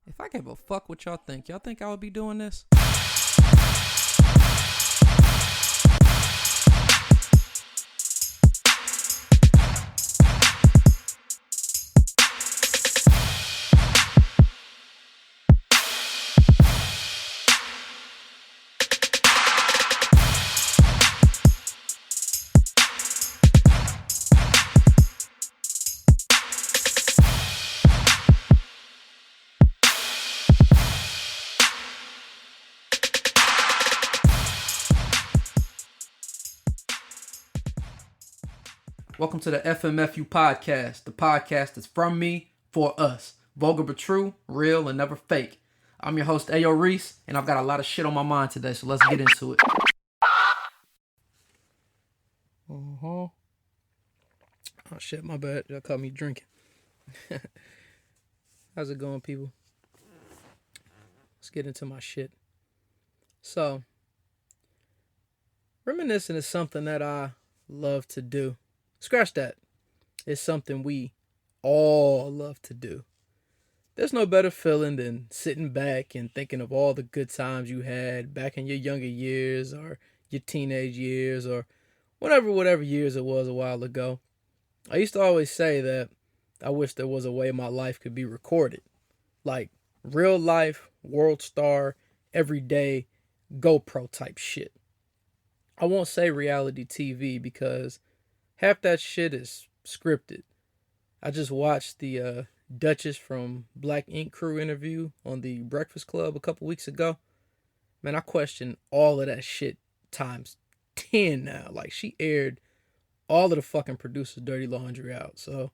If I gave a fuck what y'all think I would be doing this? Welcome to the FMFU podcast, the podcast that's from me, for us. Vulgar but true, real and never fake. I'm your host, Reese, and I've got a lot of shit on my mind today, so let's get into it. Oh shit, my bad. Y'all caught me drinking. How's it going, people? Let's get into my shit. So, reminiscing is something that I love to do. Scratch that. It's something we all love to do. There's no better feeling than sitting back and thinking of all the good times you had back in your younger years or your teenage years or whatever years it was a while ago. I used to always say that I wish there was a way my life could be recorded. Like real life, world star, everyday GoPro type shit. I won't say reality TV because half that shit is scripted. I just watched the Duchess from Black Ink Crew interview on the Breakfast Club a couple weeks ago. Man, I question all of that shit times 10 now. Like, she aired all of the fucking producers' dirty laundry out. So,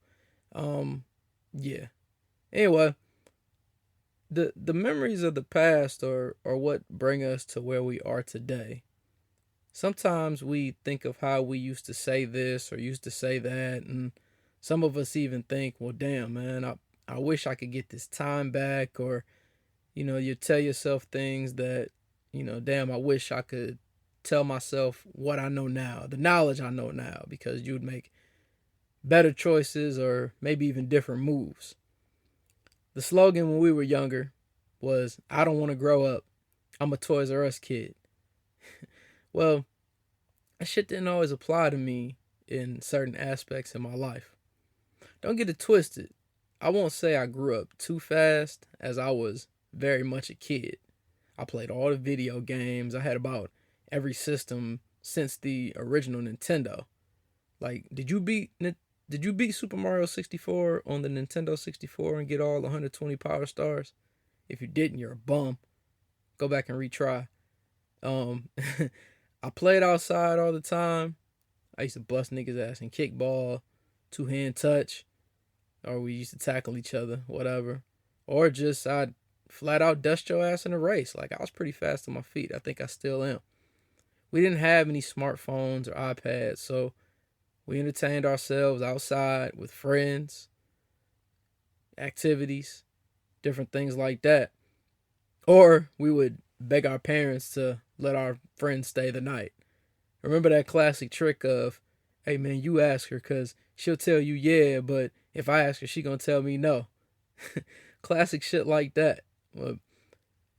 yeah. Anyway, the memories of the past are what bring us to where we are today. Sometimes we think of how we used to say this or used to say that, and some of us even think, well, damn, man, I wish I could get this time back, or, you tell yourself things that, damn, I wish I could tell myself what I know now, the knowledge I know now, because you'd make better choices or maybe even different moves. The slogan when we were younger was, I don't want to grow up. I'm a Toys R Us kid. Well, that shit didn't always apply to me in certain aspects in my life. Don't get it twisted. I won't say I grew up too fast, as I was very much a kid. I played all the video games. I had about every system since the original Nintendo. Like, did you beat Super Mario 64 on the Nintendo 64 and get all 120 power stars? If you didn't, you're a bum. Go back and retry. I played outside all the time. I used to bust niggas' ass in kickball, two-hand touch, or we used to tackle each other, whatever. Or just I'd flat out dust your ass in a race. Like, I was pretty fast on my feet. I think I still am. We didn't have any smartphones or iPads, so we entertained ourselves outside with friends, activities, different things like that. Or we would beg our parents to let our friends stay the night. Remember that classic trick of, hey man, you ask her because she'll tell you yeah, but if I ask her, she gonna tell me no. Classic shit like that. Well,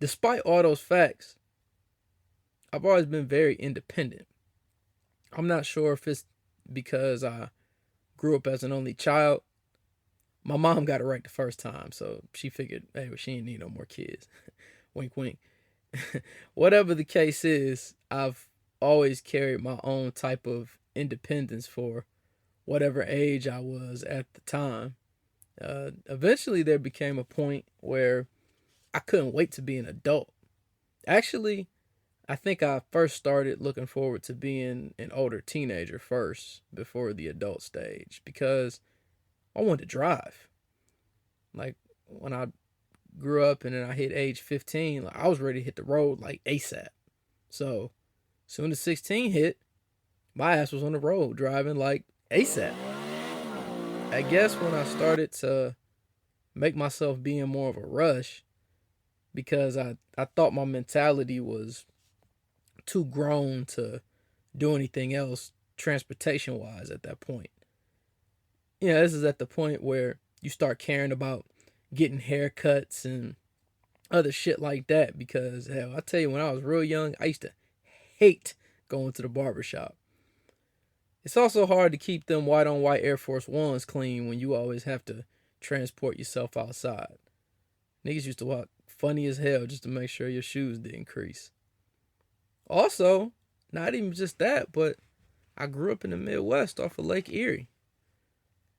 despite all those facts, I've always been very independent. I'm not sure if it's because I grew up as an only child. My mom got it right the first time, so she figured, hey, well, she ain't need no more kids. Wink, wink. Whatever the case is, I've always carried my own type of independence for whatever age I was at the time. Eventually, there became a point where I couldn't wait to be an adult. Actually, I think I first started looking forward to being an older teenager first before the adult stage because I wanted to drive. Like, when I grew up and then I hit age 15, like, I was ready to hit the road like ASAP. So, soon as 16 hit, my ass was on the road driving like ASAP. I guess when I started to make myself be in more of a rush, because I thought my mentality was too grown to do anything else transportation wise at that point. This is at the point where you start caring about getting haircuts and other shit like that. Because hell, I tell you, when I was real young, I used to hate going to the barbershop. It's also hard to keep them white on white Air Force Ones clean when you always have to transport yourself outside. Niggas used to walk funny as hell just to make sure your shoes didn't crease. Also, not even just that, but I grew up in the Midwest off of Lake Erie.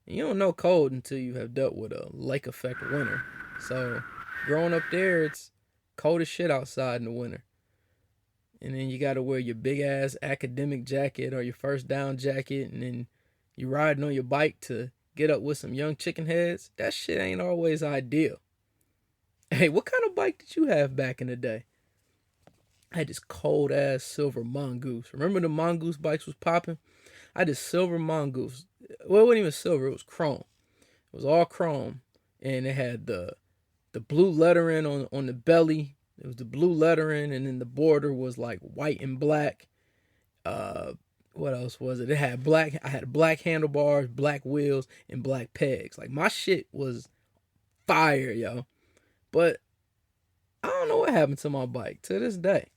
And you don't know cold until you have dealt with a lake effect winter. So, growing up there, it's cold as shit outside in the winter. And then you gotta wear your big ass academic jacket or your first down jacket, and then you riding on your bike to get up with some young chicken heads. That shit ain't always ideal. Hey, what kind of bike did you have back in the day? I had this cold ass silver mongoose. Remember the mongoose bikes was popping? I had this silver mongoose. Well, it wasn't even silver, it was chrome. It was all chrome. And it had the blue lettering on the belly. It was the blue lettering, and then the border was like white and black. What else was it? It had black. I had black handlebars, black wheels, and black pegs. Like my shit was fire, yo. But I don't know what happened to my bike to this day.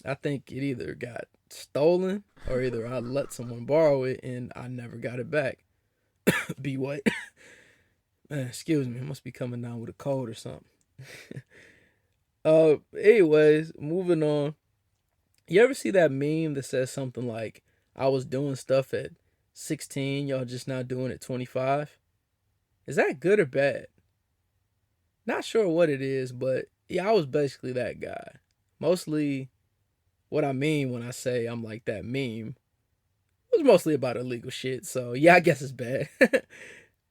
I think it either got stolen or either I let someone borrow it and I never got it back. Be what? Man, excuse me. I must be coming down with a cold or something. Anyways, moving on. You ever see that meme that says something like, I was doing stuff at 16, y'all just not doing it 25? Is that good or bad? Not sure what it is, but yeah, I was basically that guy. Mostly what I mean when I say I'm like that meme was mostly about illegal shit. So yeah, I guess it's bad.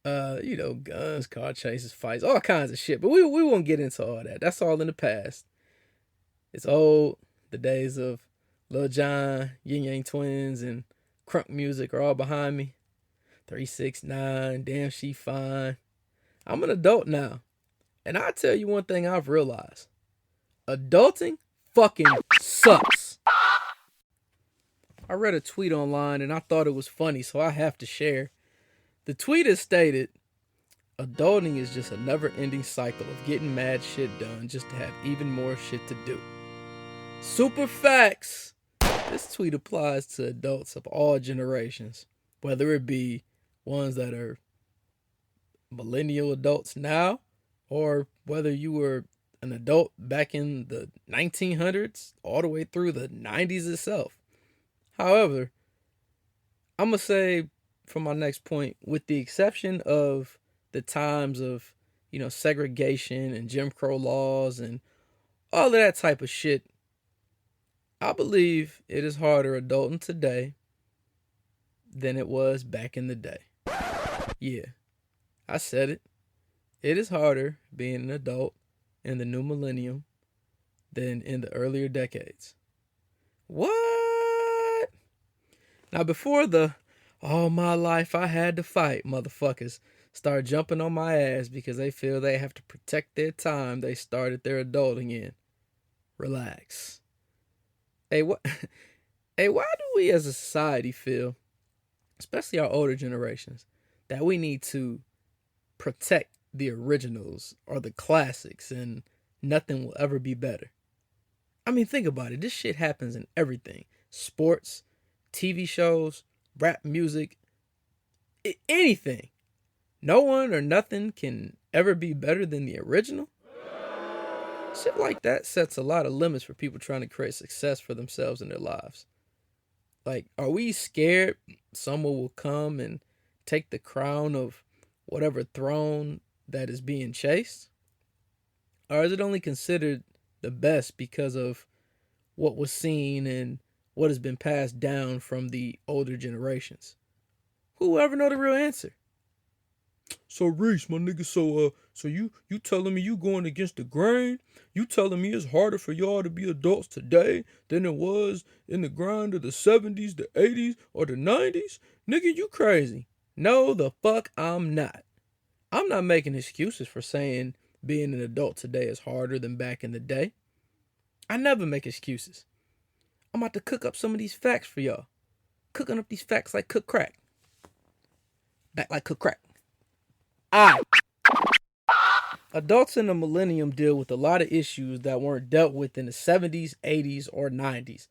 Guns, car chases, fights, all kinds of shit. But we won't get into all that. That's all in the past. It's old. The days of Lil Jon, Yin Yang Twins, and crunk music are all behind me. 369, damn she fine. I'm an adult now. And I'll tell you one thing I've realized. Adulting fucking sucks. I read a tweet online and I thought it was funny, so I have to share. The tweet is stated, adulting is just a never-ending cycle of getting mad shit done just to have even more shit to do. Super facts! This tweet applies to adults of all generations, whether it be ones that are millennial adults now, or whether you were an adult back in the 1900s all the way through the 90s itself. However, I'm going to say for my next point, with the exception of the times of, segregation and Jim Crow laws and all of that type of shit, I believe it is harder adulting today than it was back in the day. Yeah, I said it. It is harder being an adult in the new millennium than in the earlier decades. What? Now, before the all my life I had to fight motherfuckers start jumping on my ass because they feel they have to protect their time they started their adulting in, relax. Hey, what? Hey, why do we as a society feel, especially our older generations, that we need to protect the originals or the classics and nothing will ever be better? I mean, think about it. This shit happens in everything. Sports, TV shows, rap music, anything. No one or nothing can ever be better than the original. Shit like that sets a lot of limits for people trying to create success for themselves in their lives. Like, are we scared someone will come and take the crown of whatever throne that is being chased? Or is it only considered the best because of what was seen and what has been passed down from the older generations? Who will ever know the real answer? So Reese, my nigga, so you telling me you going against the grain? You telling me it's harder for y'all to be adults today than it was in the grind of the 70s, the 80s, or the 90s? Nigga, you crazy. No, the fuck I'm not. I'm not making excuses for saying being an adult today is harder than back in the day. I never make excuses. I'm about to cook up some of these facts for y'all. Cooking up these facts like cook crack. Back like cook crack. Adults in the millennium deal with a lot of issues that weren't dealt with in the 70s, 80s, or 90s.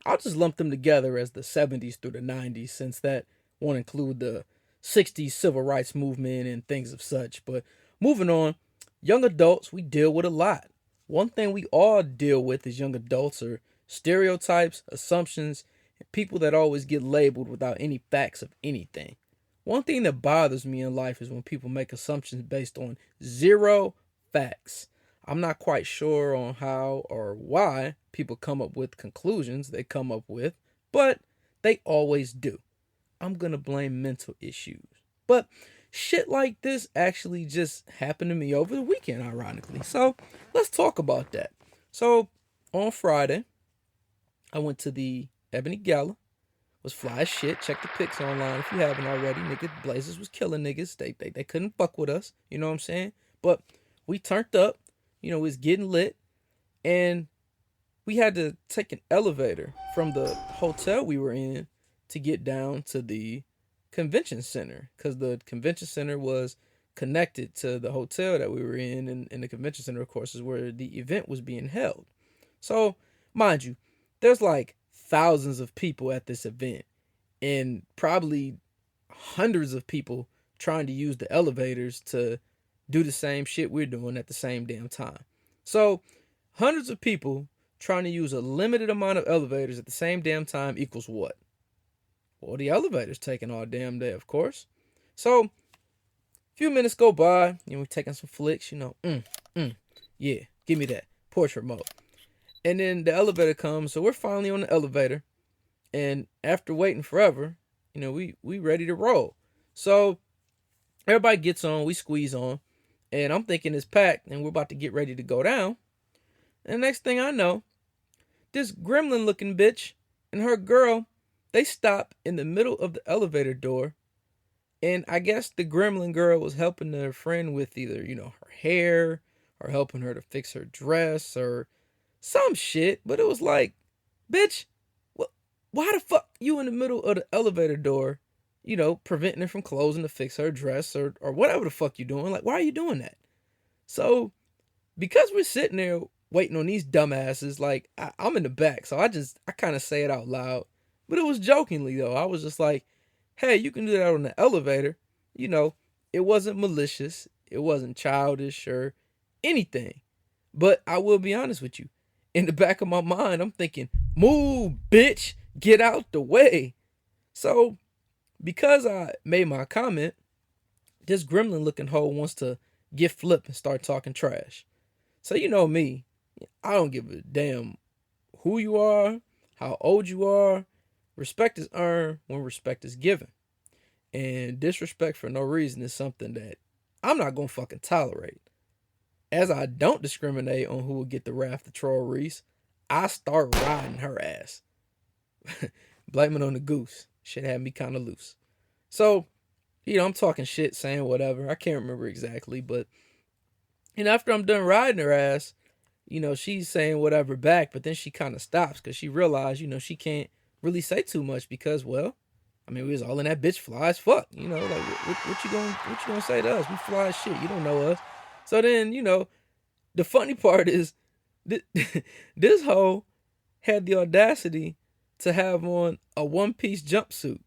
I'll just lump them together as the 70s through the 90s, since that won't include the 60s civil rights movement and things of such. But moving on, young adults, we deal with a lot. One thing we all deal with as young adults are stereotypes, assumptions, and people that always get labeled without any facts of anything. One thing that bothers me in life is when people make assumptions based on zero facts. I'm not quite sure on how or why people come up with conclusions they come up with, but they always do. I'm going to blame mental issues. But shit like this actually just happened to me over the weekend, ironically. So let's talk about that. So on Friday, I went to the Ebony Gala. Was fly as shit. Check the pics online if you haven't already. Nigga, Blazers was killing niggas. They couldn't fuck with us. You know what I'm saying? But we turned up. It was getting lit. And we had to take an elevator from the hotel we were in to get down to the convention center. Because the convention center was connected to the hotel that we were in. And the convention center, of course, is where the event was being held. So, mind you, there's like thousands of people at this event and probably hundreds of people trying to use the elevators to do the same shit we're doing at the same damn time. So hundreds of people trying to use a limited amount of elevators at the same damn time equals what? Well, the elevator's taking all damn day, of course. So a few minutes go by, we're taking some flicks, yeah, give me that portrait mode. And then the elevator comes, so we're finally on the elevator. And after waiting forever, we ready to roll. So everybody gets on, we squeeze on. And I'm thinking it's packed and we're about to get ready to go down. And the next thing I know, this gremlin looking bitch and her girl, they stop in the middle of the elevator door. And I guess the gremlin girl was helping her friend with either, her hair or helping her to fix her dress or some shit, but it was like, bitch, why the fuck you in the middle of the elevator door, preventing her from closing to fix her dress or whatever the fuck you doing? Like, why are you doing that? So, because we're sitting there waiting on these dumbasses, like, I'm in the back, so I kind of say it out loud, but it was jokingly, though. I was just like, hey, you can do that on the elevator. It wasn't malicious, it wasn't childish or anything, but I will be honest with you. In the back of my mind, I'm thinking, move, bitch, get out the way. So, because I made my comment, this gremlin looking hoe wants to get flipped and start talking trash. So, you know me, I don't give a damn who you are, how old you are. Respect is earned when respect is given. And disrespect for no reason is something that I'm not going to fucking tolerate. As I don't discriminate on who will get the wrath to troll Reese, I start riding her ass. Blame it on the goose. Shit had me kind of loose. So, I'm talking shit, saying whatever. I can't remember exactly, but, after I'm done riding her ass, she's saying whatever back, but then she kind of stops because she realized, she can't really say too much because, well, we was all in that bitch fly as fuck. Like, what you gonna say to us? We fly as shit. You don't know us. So then, the funny part is this hoe had the audacity to have on a one-piece jumpsuit.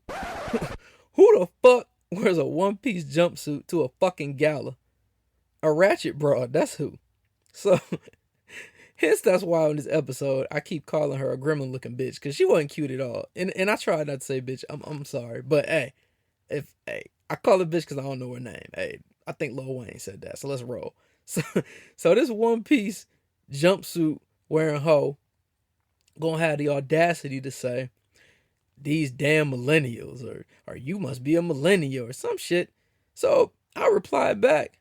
Who the fuck wears a one-piece jumpsuit to a fucking gala? A ratchet broad, that's who. So, hence that's why in this episode, I keep calling her a gremlin-looking bitch, because she wasn't cute at all. And I tried not to say bitch, I'm sorry. But, hey, I call her bitch because I don't know her name. Hey, I think Lil Wayne said that, so let's roll. So this one-piece jumpsuit wearing hoe gonna have the audacity to say, these damn millennials, or you must be a millennial, or some shit. So I replied back,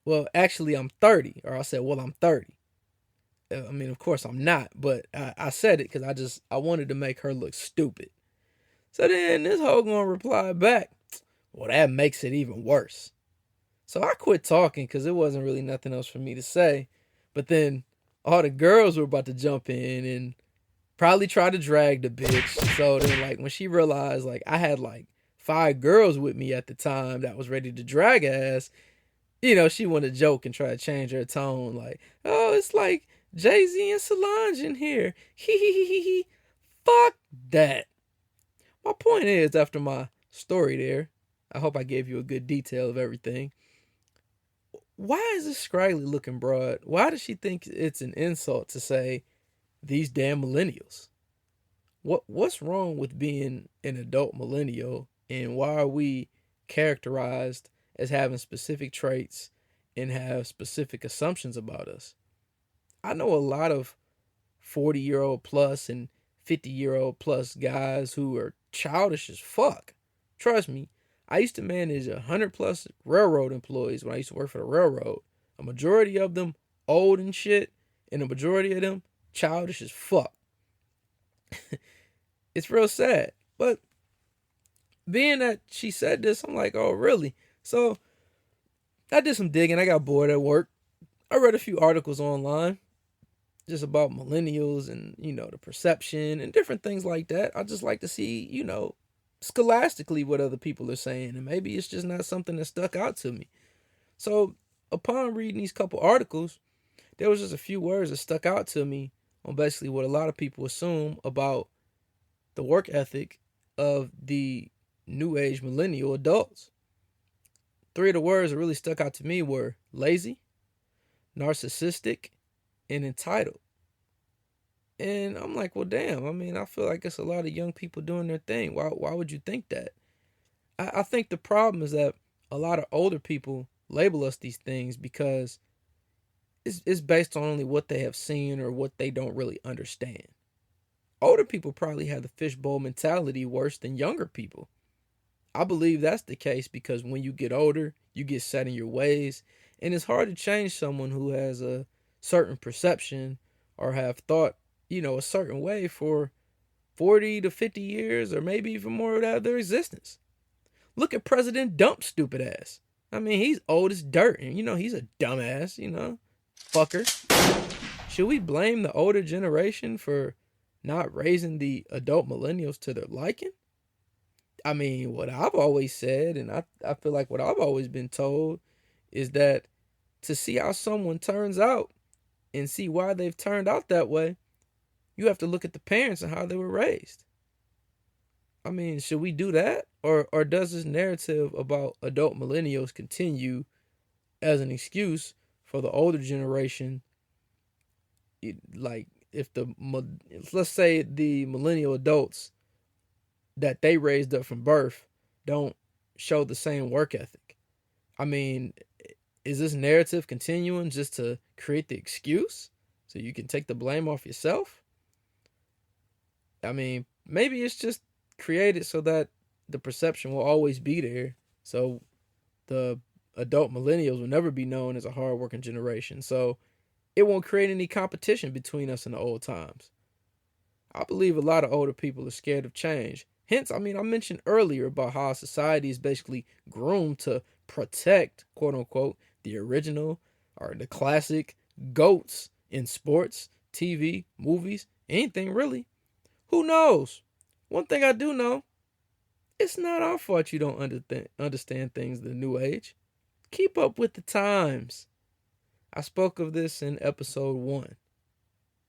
well, actually, I'm 30. Or I said, well, I'm 30. Of course I'm not, but I said it because I wanted to make her look stupid. So then this hoe gonna reply back, well, that makes it even worse. So I quit talking because it wasn't really nothing else for me to say. But then all the girls were about to jump in and probably try to drag the bitch. So then, like, when she realized, like, I had, like, 5 girls with me at the time that was ready to drag ass, She want to joke and try to change her tone, like, oh, it's like Jay-Z and Solange in here. Hee hee hee hee hee. Fuck that. My point is, after my story there, I hope I gave you a good detail of everything. Why is this scraggly looking broad? Why does she think it's an insult to say these damn millennials? What's wrong with being an adult millennial, and why are we characterized as having specific traits and have specific assumptions about us? I know a lot of 40-year-old plus and 50-year-old plus guys who are childish as fuck. Trust me, I used to manage 100 plus railroad employees when I used to work for the railroad. A majority of them old and shit, and a majority of them childish as fuck. It's real sad. But being that she said this, I'm like, oh, really? So I did some digging. I got bored at work. I read a few articles online just about millennials and, the perception and different things like that. I just like to see, scholastically what other people are saying. And maybe it's just not something that stuck out to me. So upon reading these couple articles, there was just a few words that stuck out to me on basically what a lot of people assume about the work ethic of the new age millennial adults. 3 of the words that really stuck out to me were lazy, narcissistic, and entitled. And I'm like, well, damn. I mean, I feel like it's a lot of young people doing their thing. Why would you think that? I think the problem is that a lot of older people label us these things because it's based on only what they have seen or what they don't really understand. Older people probably have the fishbowl mentality worse than younger people. I believe that's the case because when you get older, you get set in your ways, and it's hard to change someone who has a certain perception or have thought, a certain way for 40 to 50 years or maybe even more of their existence. Look at President Dump's stupid ass. I mean, he's old as dirt, and he's a dumbass, fucker. Should we blame the older generation for not raising the adult millennials to their liking? I mean, what I've always said, and I feel like what I've always been told, is that to see how someone turns out and see why they've turned out that way, you have to look at the parents and how they were raised. I mean, should we do that? Or does this narrative about adult millennials continue as an excuse for the older generation? Like, let's say the millennial adults that they raised up from birth don't show the same work ethic. I mean, is this narrative continuing just to create the excuse so you can take the blame off yourself? I mean, maybe it's just created so that the perception will always be there. So the adult millennials will never be known as a hardworking generation. So it won't create any competition between us and the old times. I believe a lot of older people are scared of change. Hence, I mentioned earlier about how society is basically groomed to protect, quote unquote, the original or the classic GOATs in sports, TV, movies, anything really. Who knows? One thing I do know, it's not our fault you don't understand things the new age. Keep up with the times. I spoke of this in episode 1.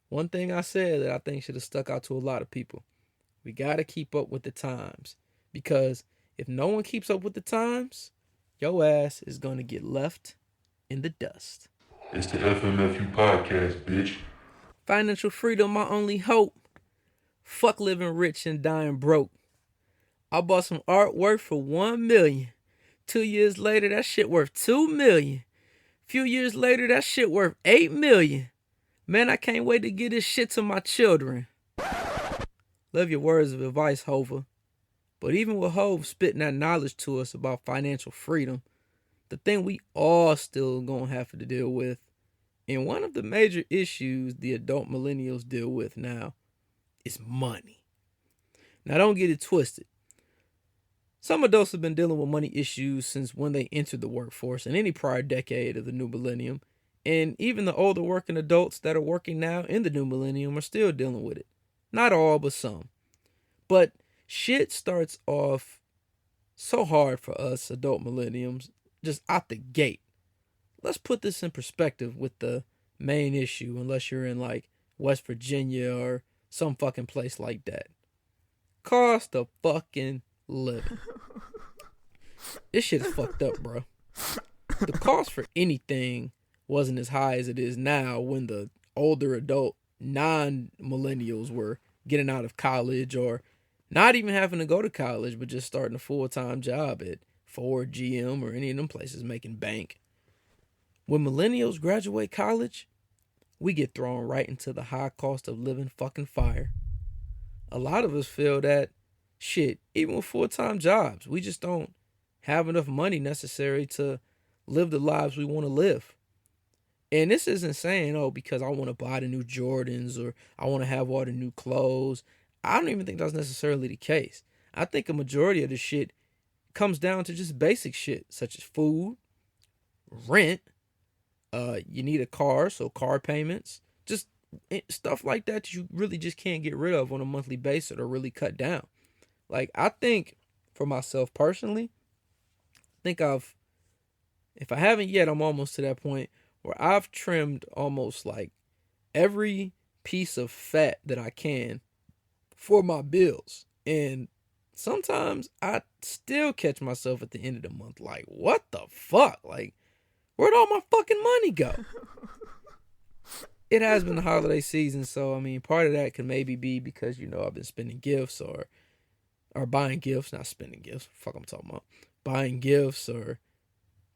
One thing I said that I think should have stuck out to a lot of people. We got to keep up with the times. Because if no one keeps up with the times, your ass is going to get left in the dust. It's the FMFU podcast, bitch. Financial freedom, my only hope. Fuck living rich and dying broke. I bought some artwork for $1 million. 2 years later, that shit worth $2 million. Few years later, that shit worth $8 million. Man, I can't wait to give this shit to my children. Love your words of advice, Hova. But even with Hov spitting that knowledge to us about financial freedom, the thing we all still gonna have to deal with, and one of the major issues the adult millennials deal with now, is money. Now, don't get it twisted. Some adults have been dealing with money issues since when they entered the workforce in any prior decade of the new millennium, and even the older working adults that are working now in the new millennium are still dealing with it. Not all, but some. But shit starts off so hard for us adult millenniums just out the gate. let's put this in perspective with the main issue, unless you're in like West Virginia or some fucking place like that. Cost of fucking living. This shit is fucked up, bro. The cost for anything wasn't as high as it is now when the older adult non-millennials were getting out of college or not even having to go to college but just starting a full-time job at Ford, GM, or any of them places making bank. When millennials graduate college, we get thrown right into the high cost of living fucking fire. A lot of us feel that shit, even with full-time jobs, we just don't have enough money necessary to live the lives we want to live. And this isn't saying, oh, because I want to buy the new Jordans or I want to have all the new clothes. I don't even think that's necessarily the case. I think a majority of the shit comes down to just basic shit, such as food, rent, you need a car, so car payments, just stuff like that you really just can't get rid of on a monthly basis or really cut down. Like, I think for myself personally, if I haven't yet, I'm almost to that point where I've trimmed almost like every piece of fat that I can for my bills. And sometimes I still catch myself at the end of the month like, what the fuck? Like, where'd all my fucking money go? It has been the holiday season, so I mean, part of that can maybe be because, I've been spending gifts or buying gifts, not spending gifts. Fuck, I'm talking about buying gifts or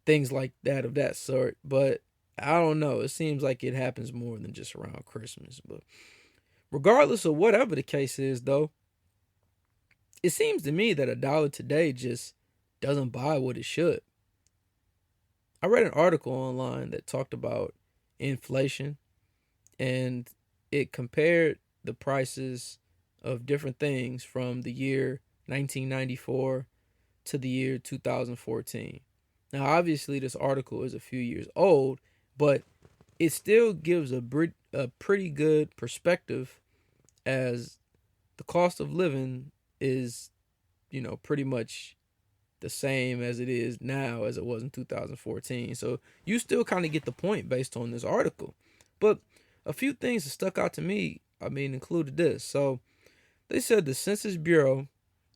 things like that of that sort. But I don't know. It seems like it happens more than just around Christmas. But regardless of whatever the case is, though, it seems to me that a dollar today just doesn't buy what it should. I read an article online that talked about inflation, and it compared the prices of different things from the year 1994 to the year 2014. Now, obviously, this article is a few years old, but it still gives a pretty good perspective as the cost of living is, pretty much the same as it is now as it was in 2014. So you still kind of get the point based on this article. But a few things that stuck out to me, included this. So they said the Census Bureau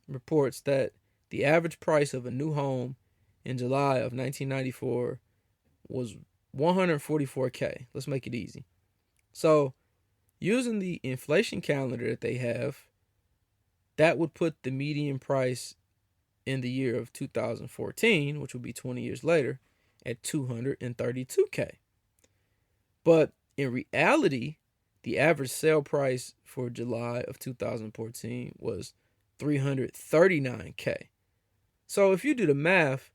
reports that the average price of a new home in July of 1994 was $144K. Let's make it easy. So using the inflation calendar that they have, that would put the median price in the year of 2014, which would be 20 years later, at $232K. But in reality, the average sale price for July of 2014 was $339K. So if you do the math,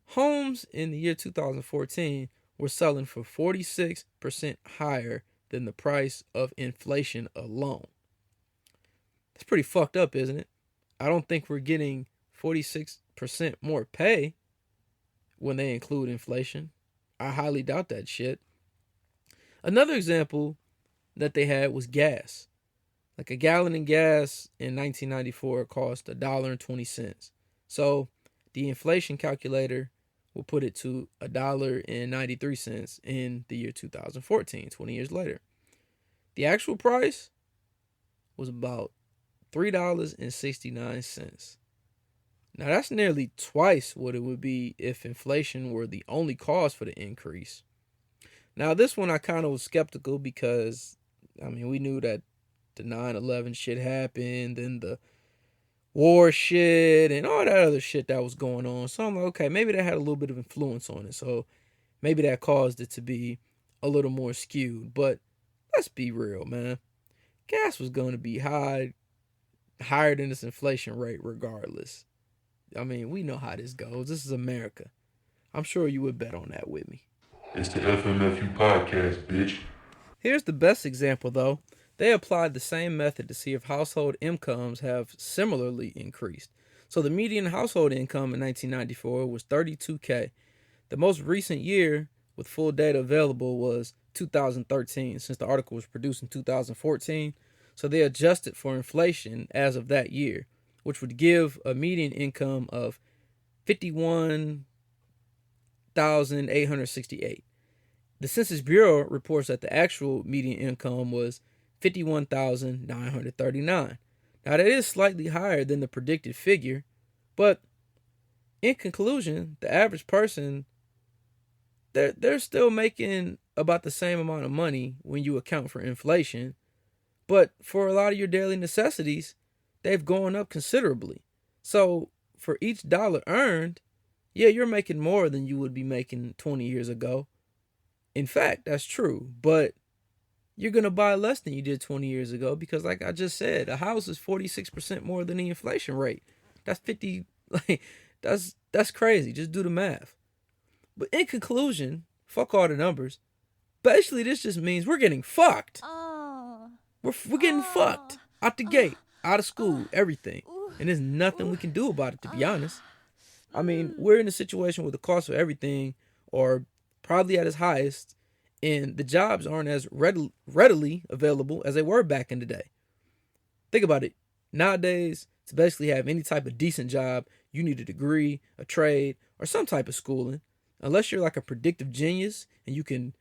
homes in the year 2014 were selling for 46% higher than the price of inflation alone. That's pretty fucked up, isn't it? I don't think we're getting 46% more pay when they include inflation. I highly doubt that shit. Another example that they had was gas. Like a gallon of gas in 1994 cost $1.20. So the inflation calculator will put it to $1.93 in the year 2014, 20 years later. The actual price was about $3.69. Now that's nearly twice what it would be if inflation were the only cause for the increase. Now this one I kind of was skeptical because, we knew that the 9/11 shit happened and the war shit and all that other shit that was going on. So I'm like, okay, maybe that had a little bit of influence on it. So maybe that caused it to be a little more skewed. But let's be real, man. Gas was going to be higher than this inflation rate regardless. We know how this goes. This is America. I'm sure you would bet on that with me. It's the FMFU podcast, bitch. Here's the best example, though. They applied the same method to see if household incomes have similarly increased. So the median household income in 1994 was $32K. The most recent year with full data available was 2013, since the article was produced in 2014. So they adjusted for inflation as of that year, which would give a median income of 1,868. The Census Bureau reports that the actual median income was 51,939. Now, that is slightly higher than the predicted figure, but in conclusion, the average person, they're still making about the same amount of money when you account for inflation, but for a lot of your daily necessities, they've gone up considerably. So for each dollar earned, yeah, you're making more than you would be making 20 years ago. In fact, that's true, but you're going to buy less than you did 20 years ago because, like I just said, a house is 46% more than the inflation rate. That's 50, like, that's crazy. Just do the math. But in conclusion, fuck all the numbers. Basically, this just means we're getting fucked. We're getting fucked out the gate, out of school, everything. And there's nothing we can do about it, to be honest. I mean, we're in a situation where the cost of everything are probably at its highest, and the jobs aren't as readily available as they were back in the day. Think about it. Nowadays, to basically have any type of decent job, you need a degree, a trade, or some type of schooling. Unless you're like a predictive genius and you can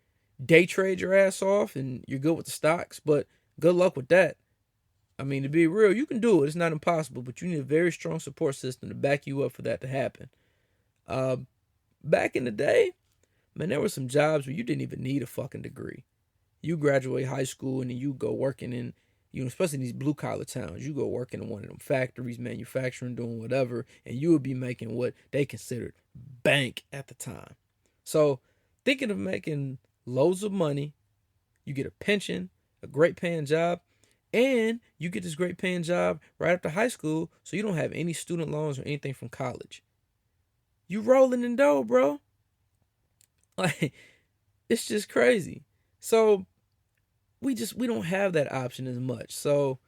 day trade your ass off and you're good with the stocks, but good luck with that. I mean, to be real, you can do it. It's not impossible, but you need a very strong support system to back you up for that to happen. Back in the day, man, there were some jobs where you didn't even need a fucking degree. You graduate high school and then you go working in, especially in these blue collar towns, you go working in one of them factories, manufacturing, doing whatever, and you would be making what they considered bank at the time. So, thinking of making loads of money, you get a pension, a great paying job, and you get this great paying job right after high school, so you don't have any student loans or anything from college. You rolling in dough, bro. Like, it's just crazy. So we don't have that option as much. So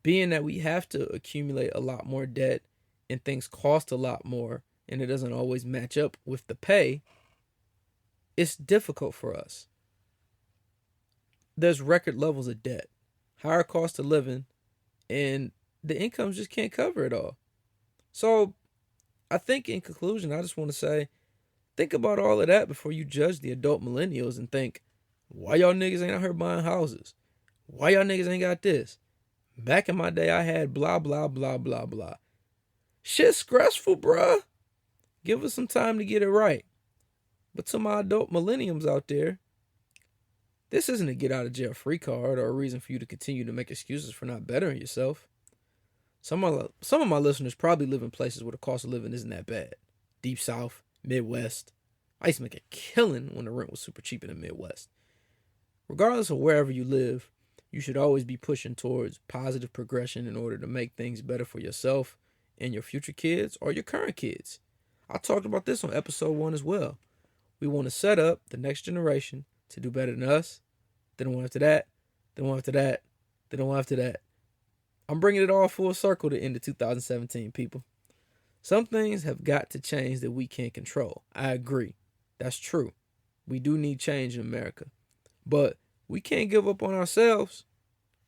being that we have to accumulate a lot more debt and things cost a lot more and it doesn't always match up with the pay, it's difficult for us. There's record levels of debt, higher cost of living, and the incomes just can't cover it all. So I think in conclusion, I just want to say, think about all of that before you judge the adult millennials and think, why y'all niggas ain't out here buying houses? Why y'all niggas ain't got this? Back in my day, I had blah, blah, blah, blah, blah. Shit's stressful, bruh. Give us some time to get it right. But to my adult millenniums out there, this isn't a get out of jail free card or a reason for you to continue to make excuses for not bettering yourself. Some of my listeners probably live in places where the cost of living isn't that bad. Deep South, Midwest. I used to make a killing when the rent was super cheap in the Midwest. Regardless of wherever you live, you should always be pushing towards positive progression in order to make things better for yourself and your future kids or your current kids. I talked about this on episode 1 as well. We want to set up the next generation to do better than us, then the one after that, then the one after that, then the one after that. I'm bringing it all full circle to end of 2017, people. Some things have got to change that we can't control. I agree. That's true. We do need change in America. But we can't give up on ourselves.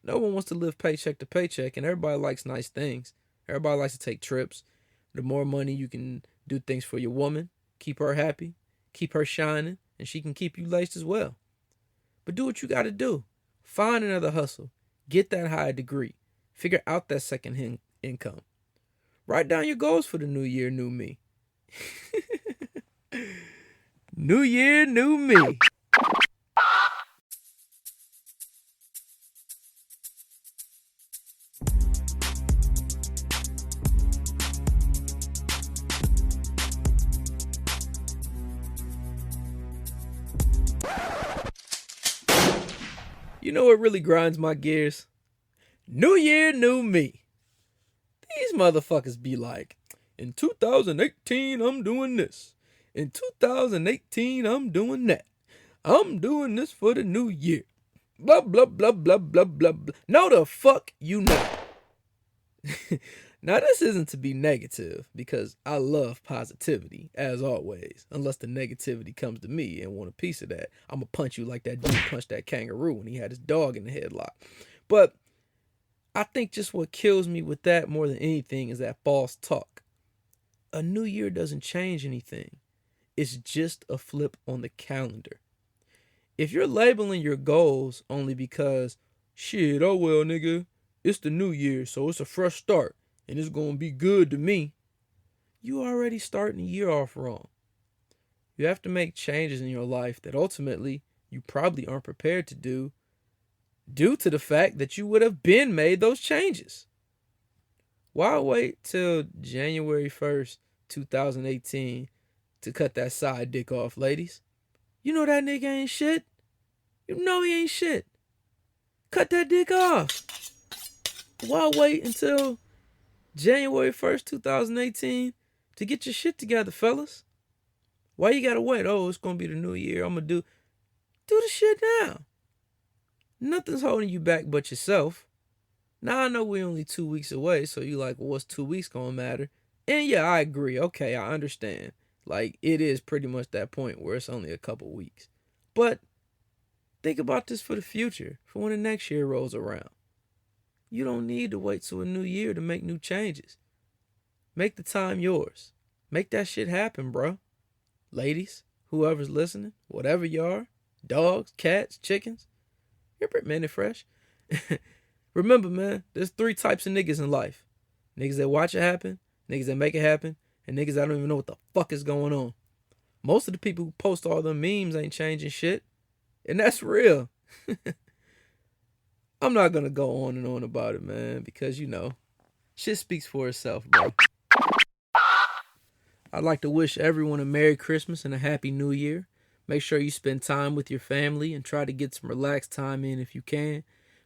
No one wants to live paycheck to paycheck, and everybody likes nice things. Everybody likes to take trips. The more money you can do things for your woman, keep her happy, keep her shining, and she can keep you laced as well. But do what you got to do. Find another hustle. Get that higher degree. Figure out that second income. Write down your goals for the new year, new me. New year, new me. You know what really grinds my gears? New year, new me. These motherfuckers be like, in 2018, I'm doing this. In 2018, I'm doing that. I'm doing this for the new year. Blah, blah, blah, blah, blah, blah, blah. No, the fuck you not. Now, this isn't to be negative, because I love positivity, as always. Unless the negativity comes to me and want a piece of that. I'm going to punch you like that dude punched that kangaroo when he had his dog in the headlock. But I think just what kills me with that more than anything is that false talk. A new year doesn't change anything. It's just a flip on the calendar. If you're labeling your goals only because, shit, oh well, nigga, it's the new year, so it's a fresh start, and it's gonna be good to me, you already starting the year off wrong. You have to make changes in your life that ultimately you probably aren't prepared to do due to the fact that you would have been made those changes. Why wait till January 1st, 2018 to cut that side dick off, ladies? You know that nigga ain't shit. You know he ain't shit. Cut that dick off. Why wait until January 1st, 2018 to get your shit together, fellas? Why you gotta wait? Oh, it's gonna be the new year. I'm gonna do the shit now. Nothing's holding you back but yourself. Now I know we're only 2 weeks away, so you like, well, what's 2 weeks gonna matter? And yeah, I agree. Okay, I understand. Like, it is pretty much that point where it's only a couple weeks. But think about this for the future, for when the next year rolls around. You don't need to wait till a new year to make new changes. Make the time yours. Make that shit happen, bro. Ladies, whoever's listening, whatever you are, dogs, cats, chickens, you're pretty man and fresh. Remember, man, there's 3 types of niggas in life. Niggas that watch it happen, niggas that make it happen, and niggas that don't even know what the fuck is going on. Most of the people who post all them memes ain't changing shit. And that's real. I'm not gonna go on and on about it, man, because shit speaks for itself, bro. I'd like to wish everyone a Merry Christmas and a Happy New Year. Make sure you spend time with your family and try to get some relaxed time in if you can.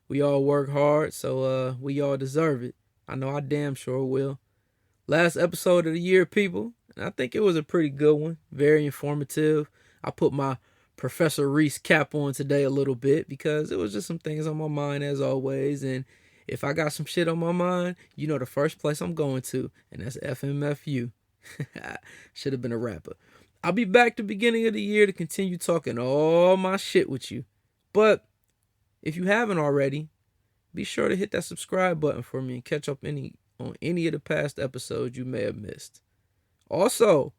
We all work hard, so we all deserve it. I know I damn sure will. Last episode of the year, people, and I think it was a pretty good one. Very informative. I put my Professor Reese cap on today a little bit because it was just some things on my mind as always. And if I got some shit on my mind, you know the first place I'm going to, and that's FMFU. Should have been a rapper. I'll be back the beginning of the year to continue talking all my shit with you. But if you haven't already, be sure to hit that subscribe button for me and catch up on any of the past episodes you may have missed. Also,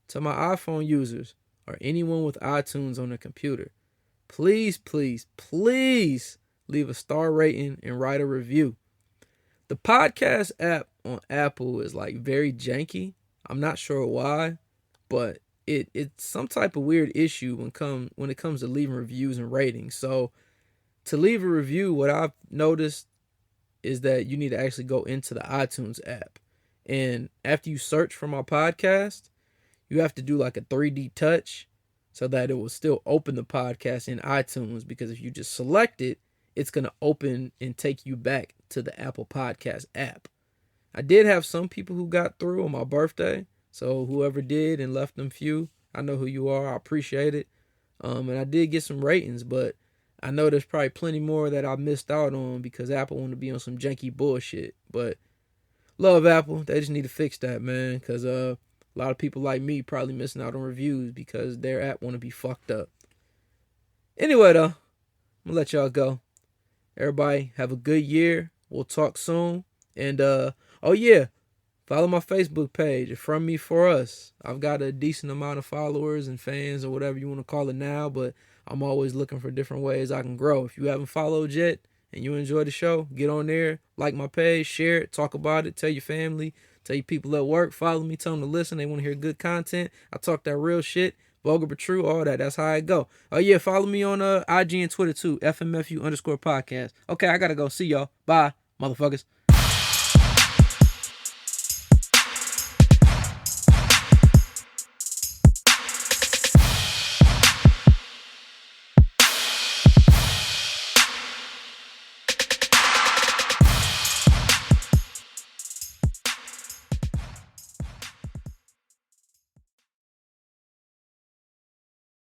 to my iPhone users or anyone with iTunes on their computer, please, please, please leave a star rating and write a review. The podcast app on Apple is like very janky. I'm not sure why, but it's some type of weird issue when it comes to leaving reviews and ratings. So to leave a review, what I've noticed is that you need to actually go into the iTunes app. And after you search for my podcast, you have to do like a 3D touch so that it will still open the podcast in iTunes. Because if you just select it, it's going to open and take you back to the Apple Podcast app. I did have some people who got through on my birthday. So whoever did and left them few, I know who you are. I appreciate it. And I did get some ratings, but I know there's probably plenty more that I missed out on because Apple wanted to be on some janky bullshit. But love Apple. They just need to fix that, man. Because a lot of people like me probably missing out on reviews because their app want to be fucked up. Anyway, though, I'm going to let y'all go. Everybody have a good year. We'll talk soon. And, oh yeah, follow my Facebook page, From Me For Us. I've got a decent amount of followers and fans or whatever you want to call it now, but I'm always looking for different ways I can grow. If you haven't followed yet and you enjoy the show, get on there, like my page, share it, talk about it, tell your family, tell your people at work, follow me, tell them to listen. They want to hear good content. I talk that real shit, vulgar but true, all that. That's how I go. Oh yeah, follow me on IG and Twitter too, FMFU_podcast. Okay, I gotta go. See y'all. Bye, motherfuckers.